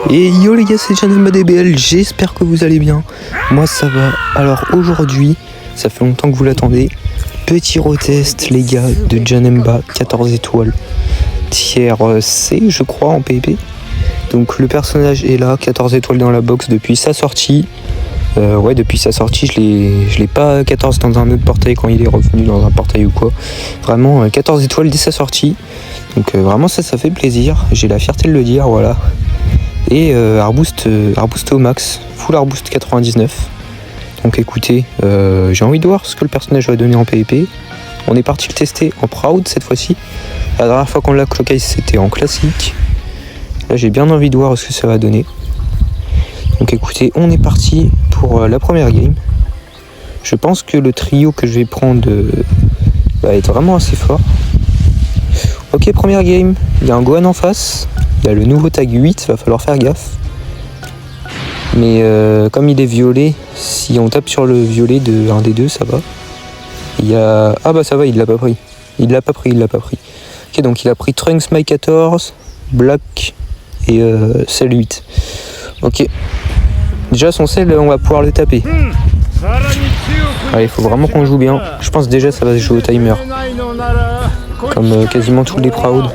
Et yo les gars, c'est Janemba DBL, j'espère que vous allez bien. Moi ça va. Alors aujourd'hui, ça fait longtemps que vous l'attendez. Petit retest les gars de Janemba 14 étoiles. Tiers C je crois en PvP. Donc le personnage est là, 14 étoiles dans la box depuis sa sortie. Depuis sa sortie, je l'ai pas 14 dans un autre portail quand il est revenu dans un portail ou quoi. Vraiment 14 étoiles dès sa sortie. Donc vraiment ça fait plaisir. J'ai la fierté de le dire, voilà. Et Arboost au max, full Arboost 99. Donc écoutez, j'ai envie de voir ce que le personnage va donner en PvP. On est parti le tester en Proud cette fois-ci. La dernière fois qu'on l'a cloqué c'était en classique. Là j'ai bien envie de voir ce que ça va donner. Donc écoutez, on est parti pour la première game. Je pense que le trio que je vais prendre va être vraiment assez fort. Ok, première game, il y a un Gohan en face. Il y a le nouveau tag 8, va falloir faire gaffe. Mais comme il est violet, si on tape sur le violet de un des deux, ça va. Il y a... Ah bah ça va, il l'a pas pris. Il l'a pas pris. Ok, donc il a pris Trunks My 14, Black et Cell 8. Ok. Déjà son Cell, on va pouvoir le taper. Allez, il faut vraiment qu'on joue bien. Je pense déjà ça va se jouer au timer. Comme quasiment tous les Proud.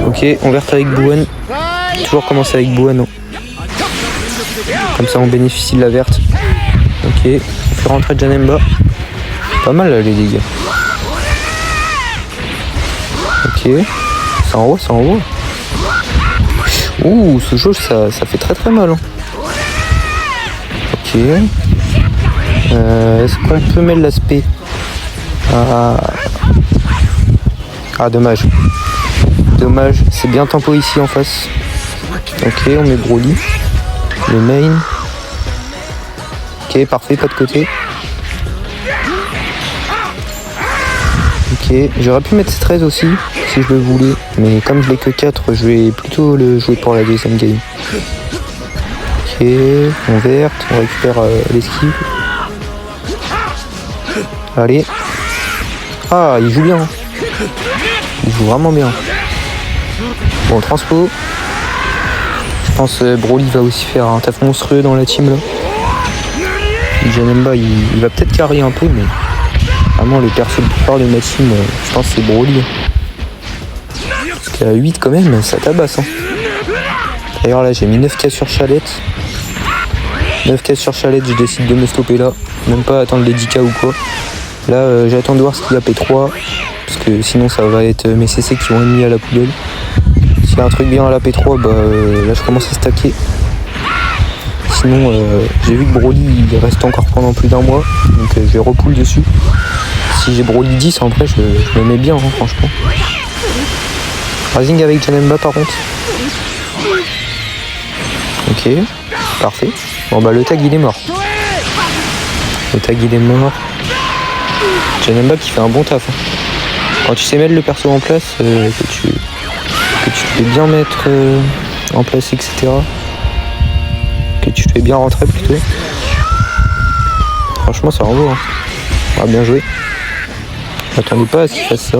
Ok, on verte avec Bouan. Toujours commencer avec Bouan. Non. Comme ça on bénéficie de la verte. Ok, on fait rentrer Janemba. Pas mal là les dégâts. Ok, ça envoie. Ouh, ce jeu ça fait très mal. Hein. Ok. Est-ce qu'on peut mettre l'aspect dommage. Dommage, c'est bien tempo ici en face. Ok, on met Broly. Le main. Ok, parfait, pas de côté. Ok, j'aurais pu mettre 13 aussi, si je le voulais. Mais comme je l'ai que 4, je vais plutôt le jouer pour la deuxième game. Ok, on verte, on récupère l'esquive. Allez. Ah, il joue bien. Hein. Il joue vraiment bien. Bon, transpo. Je pense Broly va aussi faire un taf monstrueux dans la team là. Janemba il va peut-être carrer un peu, mais vraiment le perso le plus fort de ma team, je pense c'est Broly. Parce qu'à 8 quand même, ça tabasse. Hein. D'ailleurs là j'ai mis 9k sur Chalette. 9k sur Chalette, je décide de me stopper là. Même pas attendre les 10k ou quoi. Là j'attends de voir ce qu'il y a P3. Parce que sinon ça va être mes CC qui vont être mis à la poubelle. S'il y a un truc bien à la P3, là je commence à stacker. Sinon j'ai vu que Broly il reste encore pendant plus d'un mois. Donc je vais repoule dessus. Si j'ai Broly 10 en vrai je me mets bien hein, franchement. Rising avec Janemba par contre. Ok, parfait. Bon le tag il est mort. Janemba qui fait un bon taf. Hein. Quand tu sais mettre le perso en place, que tu te fais bien mettre en place, etc. Que tu te fais bien rentrer plutôt. Franchement ça envoie. Hein. Ah, bien joué. Je m'attendais pas à ce qu'il fasse ça.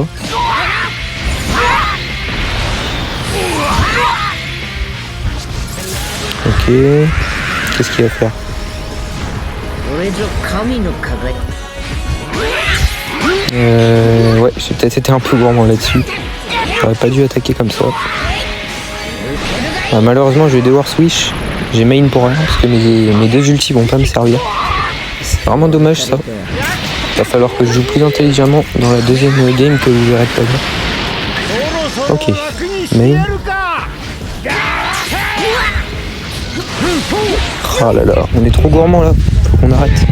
Ok. Qu'est-ce qu'il va faire? Ouais, j'ai peut-être été un peu gourmand là-dessus. J'aurais pas dû attaquer comme ça. Malheureusement, je vais devoir switch. J'ai main pour rien parce que mes deux ultis vont pas me servir. C'est vraiment dommage ça. Il va falloir que je joue plus intelligemment dans la deuxième game que vous verrez pas bien. Ok, main. Oh là là, on est trop gourmand là. Faut qu'on arrête.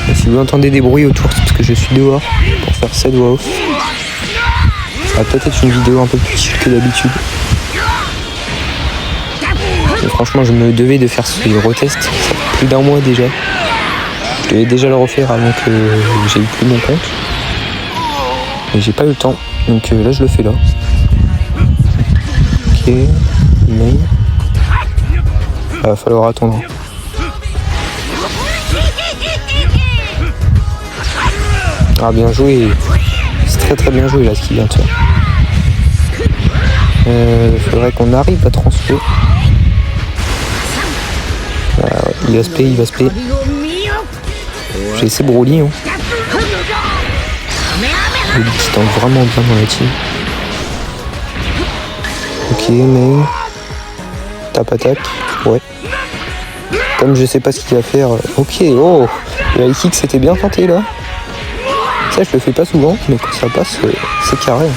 Et si vous entendez des bruits autour, c'est parce que je suis dehors pour faire cette voix off. Ça va peut-être être une vidéo un peu plus chill que d'habitude. Et franchement, je me devais de faire ce retest. Ça fait plus d'un mois déjà. Je devais déjà le refaire avant que j'ai eu plus mon compte. Mais j'ai pas eu le temps. Donc là, je le fais là. Ok. Main. Va falloir attendre. Ah bien joué. C'est très bien joué là ce qu'il vient de faire. Faudrait qu'on arrive à transférer. Ah ouais, il va se payer, il va se payer. J'ai essayé Broly. Hein. Il se tente vraiment bien dans la team. Ok, main. Tap attaque. Ouais. Comme je sais pas ce qu'il va faire. Ok, oh. Le high kick c'était bien tenté là. Ça je le fais pas souvent, mais quand ça passe, c'est carré.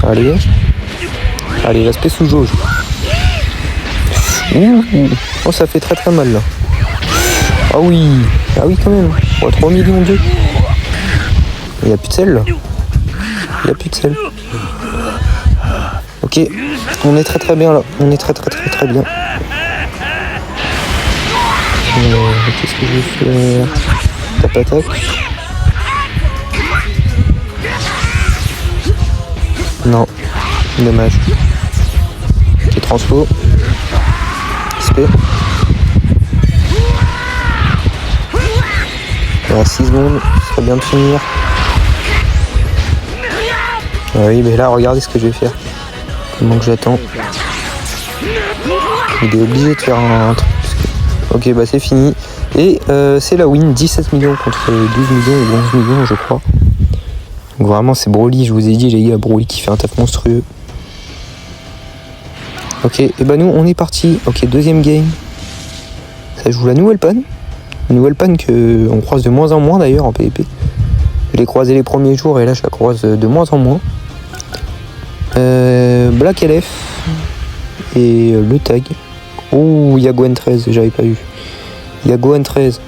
Allez. Allez, l'aspect sous jauge. Ouh. Oh, ça fait très mal là. Ah oui. Ah oui quand même. Oh, 3 millions d'eux. Il n'y a plus de sel là. Il n'y a plus de sel. Ok. On est très bien là. On est très bien. Qu'est-ce que je vais faire? Tap attaque. Non. Dommage. Ok, transfo. XP. Il reste 6 secondes. Ce serait bien de finir. Ah oui, mais là, regardez ce que je vais faire. Comment que j'attends. Il est obligé de faire un truc. Ok, bah c'est fini. Et c'est la win. 17 millions contre 12 millions ou 11 millions, je crois. Donc vraiment, c'est Broly. Je vous ai dit, les gars, Broly qui fait un taf monstrueux. Ok, et bah nous, on est parti. Ok, deuxième game. Ça joue la nouvelle panne. Une nouvelle panne qu'on croise de moins en moins d'ailleurs en PvP. Je l'ai croisé les premiers jours et là, je la croise de moins en moins. Black LF et le tag. Oh, il y a Gohan 13, j'avais pas vu. Il y a Gohan 13.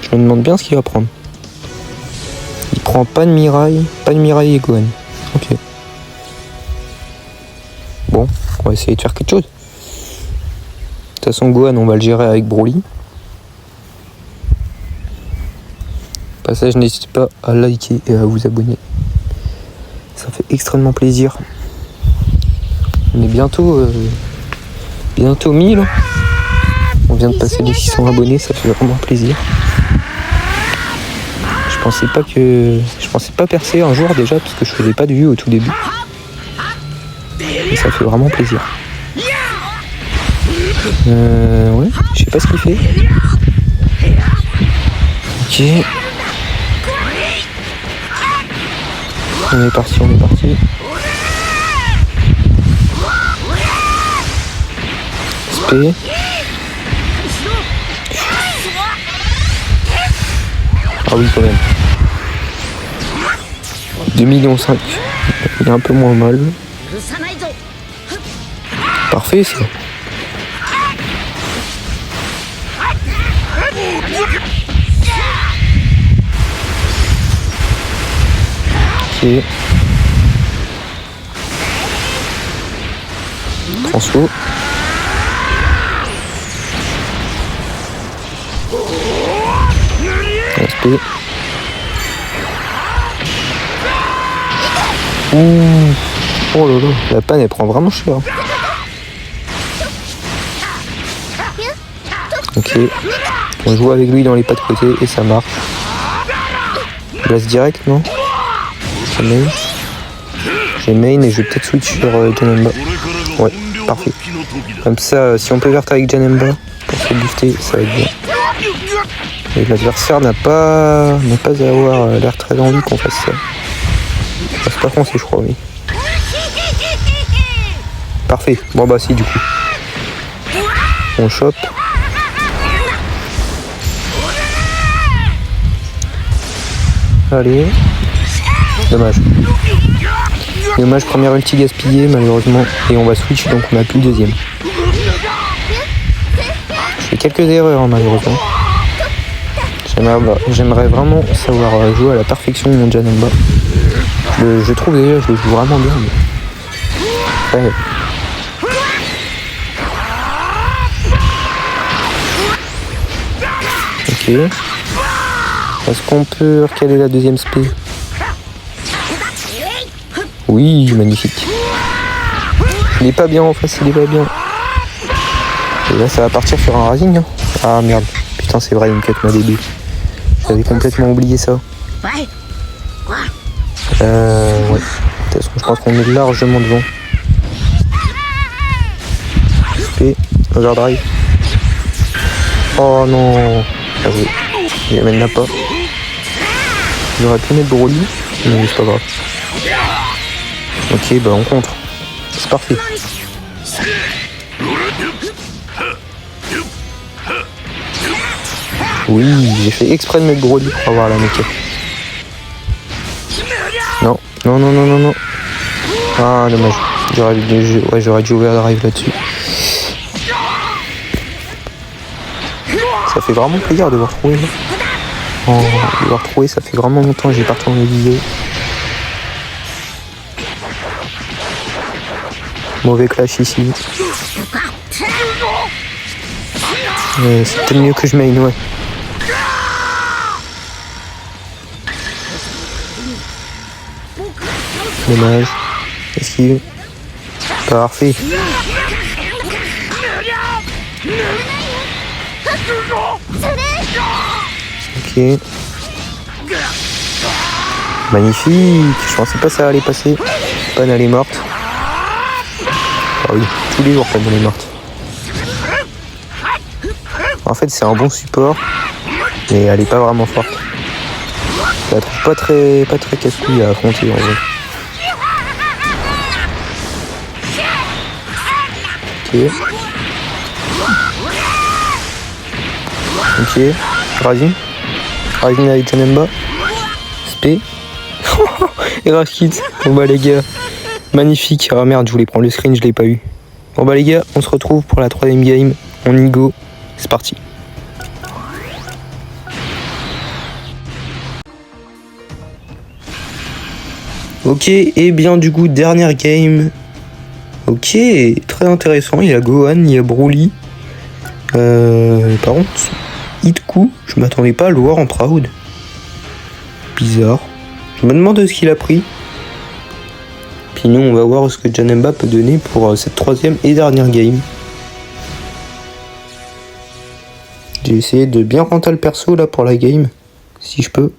Je me demande bien ce qu'il va prendre. Il prend pas de Mirai et Gohan. Ok. Bon, on va essayer de faire quelque chose. De toute façon, Gohan, on va le gérer avec Broly. Au passage, n'hésitez pas à liker et à vous abonner. Ça fait extrêmement plaisir. On est bientôt 1000. On vient de passer les 600 abonnés, ça fait vraiment plaisir. Je pensais pas percer un jour déjà parce que je faisais pas de vues au tout début. Et ça fait vraiment plaisir. Ouais, je sais pas ce qu'il fait. Ok. On est parti. SP. Ah oui quand même. 2,5 millions. Il est un peu moins mal. Parfait ça. Ok. Transfo. SP. Ouh. Oh là là, la panne elle prend vraiment cher. Ok. On joue avec lui dans les pas de côté et ça marche. Blast direct, non? J'ai main et je vais peut-être switch sur Janemba. Ouais, parfait. Comme ça, si on peut verte avec Janemba pour se booster, ça va être bien. Et l'adversaire n'a pas à avoir l'air très envie qu'on fasse ça. C'est pas français, je crois, oui. Parfait. Bon bah si, du coup. On chope. Allez. Dommage. Dommage, première ulti gaspillée malheureusement. Et on va switch donc on n'a plus le deuxième. Je fais quelques erreurs malheureusement. J'aimerais vraiment savoir jouer à la perfection mon Janemba. Je trouve déjà je le joue vraiment bien. Mais... ouais. Ok. Est-ce qu'on peut recaler la deuxième spé? Oui, magnifique. Il est pas bien en face, il est pas bien. Et là, ça va partir sur un rising. Hein. Ah merde. Putain, c'est vrai, il me cut ma début. J'avais complètement oublié ça. Ouais. De toute façon, je pense qu'on est largement devant. SP, overdrive. Oh non. Ah oui. Il amène pas. J'aurais pu mettre Broly, mais c'est pas grave. Ok, bah on contre. C'est parfait. Oui, j'ai fait exprès de mettre Broly pour avoir la mécanique. Non, non, non, non, non, non. Ah, dommage. J'aurais dû overdrive là-dessus. Ça fait vraiment plaisir de voir trouver. Oh, de voir trouver, ça fait vraiment longtemps que j'ai pas retourné les vidéos. Mauvais clash ici. C'est peut-être mieux que je main, ouais. Dommage. Esquive. Parfait. Ok. Magnifique. Je pensais pas que ça allait passer. Pan elle est morte. Ah oui, tous les jours Pan elle est morte. En fait c'est un bon support, mais elle est pas vraiment forte. Je la trouve pas très casse-couille à affronter en vrai. Ok. Ok. Razin. Razin avec Janemba. Spé. Et Rashkid. Bon bah les gars. Magnifique. Ah merde, je voulais prendre le screen, je l'ai pas eu. Bon bah les gars, on se retrouve pour la 3ème game. On y go. C'est parti. Ok, et bien du coup, dernière game. Ok, très intéressant. Il y a Gohan, il y a Broly. Par contre, Hitku, je m'attendais pas à le voir en proud. Bizarre. Je me demande ce qu'il a pris. Puis nous, on va voir ce que Janemba peut donner pour cette 3ème et dernière game. J'ai essayé de bien rentrer le perso là pour la game, si je peux.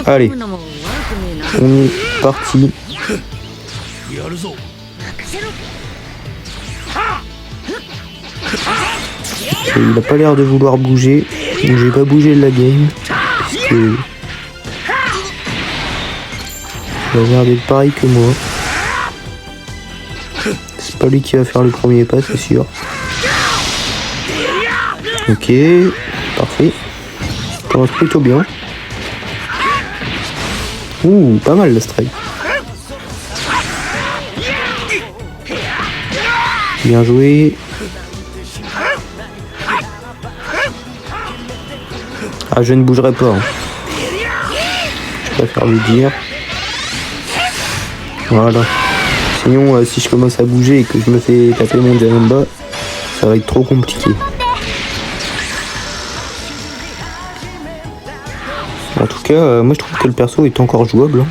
Allez, on est parti. Il a pas l'air de vouloir bouger, donc je vais pas bouger de la game, parce que il a l'air d'être pareil que moi. C'est pas lui qui va faire le premier pas, c'est sûr. Ok, parfait. Ça commence plutôt bien. Ouh, pas mal le strike. Bien joué. Ah, je ne bougerai pas. Hein. Je préfère le dire. Voilà. Sinon, si je commence à bouger et que je me fais taper mon Janemba, ça va être trop compliqué. En tout cas, moi je trouve que le perso est encore jouable. Hein.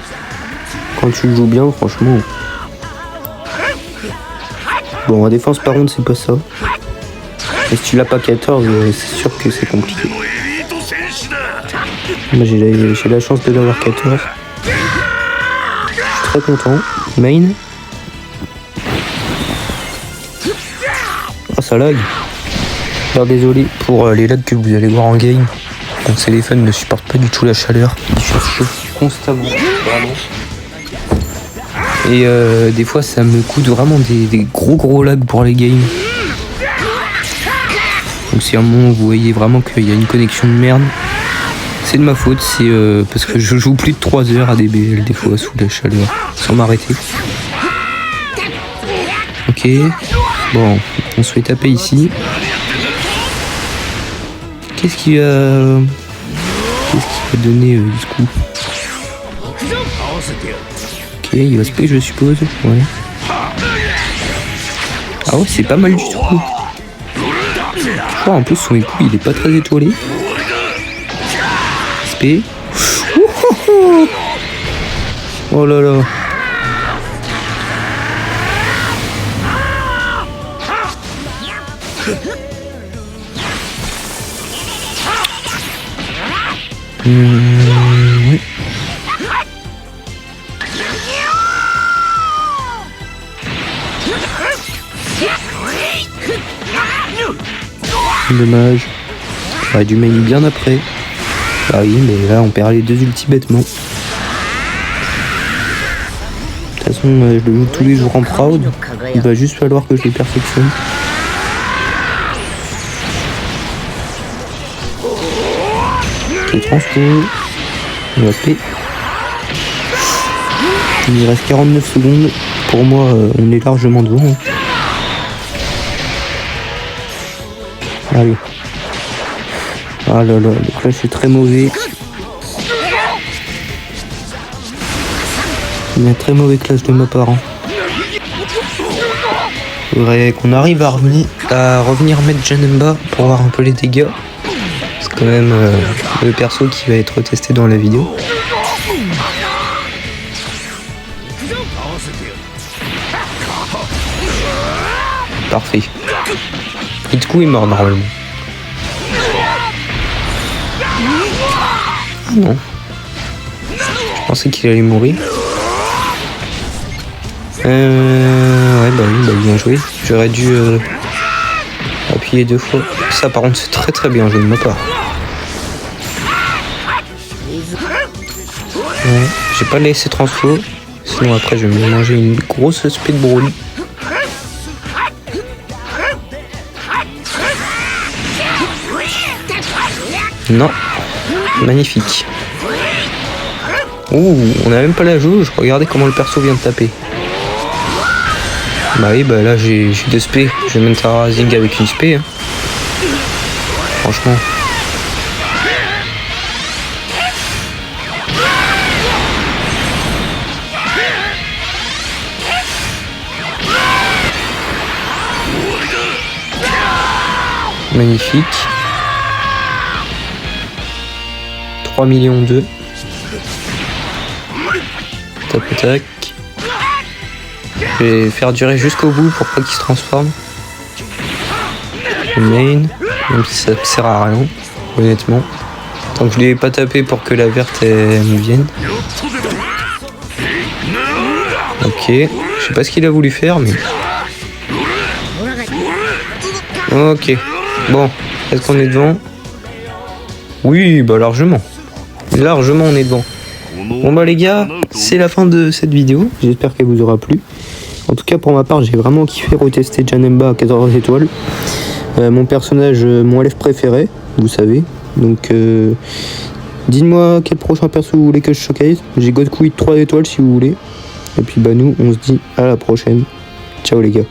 Quand tu le joues bien, franchement. Bon, en défense par contre, c'est pas ça. Et si tu l'as pas 14, c'est sûr que c'est compliqué. Moi j'ai la chance de l'avoir 14. Je suis très content. Main. Oh, ça lag. Alors désolé pour les lags que vous allez voir en game. Mon téléphone ne supporte pas du tout la chaleur. Il chauffe constamment, vraiment. Et des fois ça me coûte vraiment des gros lags pour les games. Donc si à un moment vous voyez vraiment qu'il y a une connexion de merde, c'est de ma faute, c'est parce que je joue plus de 3 heures à DBL des fois sous la chaleur, sans m'arrêter. Ok, bon, on se fait taper ici. Qu'est-ce qu'il va donner du coup? Ok, Ok, il va se payer, je suppose. Ouais. Ah ouais, c'est pas mal du tout. Je crois en plus son écou il est pas très étoilé. SP. Oh là là. Oui. Dommage. J'aurais dû miner bien après. Bah oui, mais là on perd les deux ultis bêtement. De toute façon, je le joue tous les jours en proud. Il va juste falloir que je les perfectionne. Ok, transfo. On va payer. Il reste 49 secondes. Pour moi, on est largement devant. Allez. Ah là là, le clash est très mauvais. Il y a un très mauvais clash de ma part. Faudrait qu'on arrive à revenir mettre Janemba pour voir un peu les dégâts. C'est quand même le perso qui va être testé dans la vidéo. Parfait. Itku est mort normalement. Ah non. Je pensais qu'il allait mourir. Ouais, bah oui, bien joué. J'aurais dû appuyer 2 fois. Ça, par contre, c'est très très bien joué de ma part. Ouais, j'ai pas laissé transfo. Sinon, après, je vais me manger une grosse speed Broly. Non. Magnifique. Ouh, on a même pas la jauge. Regardez comment le perso vient de taper. Bah oui, bah là j'ai 2 SP. Je vais mettre un Rising avec une SP. Hein. Franchement. Magnifique. 3 millions 2. Tac tac. Je vais faire durer jusqu'au bout pour pas qu'il se transforme. Main, même si ça sert à rien, honnêtement. Tant que je l'ai pas tapé pour que la verte elle me vienne. Ok, je sais pas ce qu'il a voulu faire, mais. Ok, bon, est-ce qu'on est devant? Oui, bah largement. Largement on est devant. Bon bah les gars, c'est la fin de cette vidéo. J'espère qu'elle vous aura plu. En tout cas pour ma part j'ai vraiment kiffé retester Janemba à 14 étoiles. Mon personnage, mon élève préféré, vous savez. Donc dites-moi quel prochain perso vous voulez que je showcase. J'ai Godquid 3 étoiles si vous voulez. Et puis bah nous on se dit à la prochaine. Ciao les gars.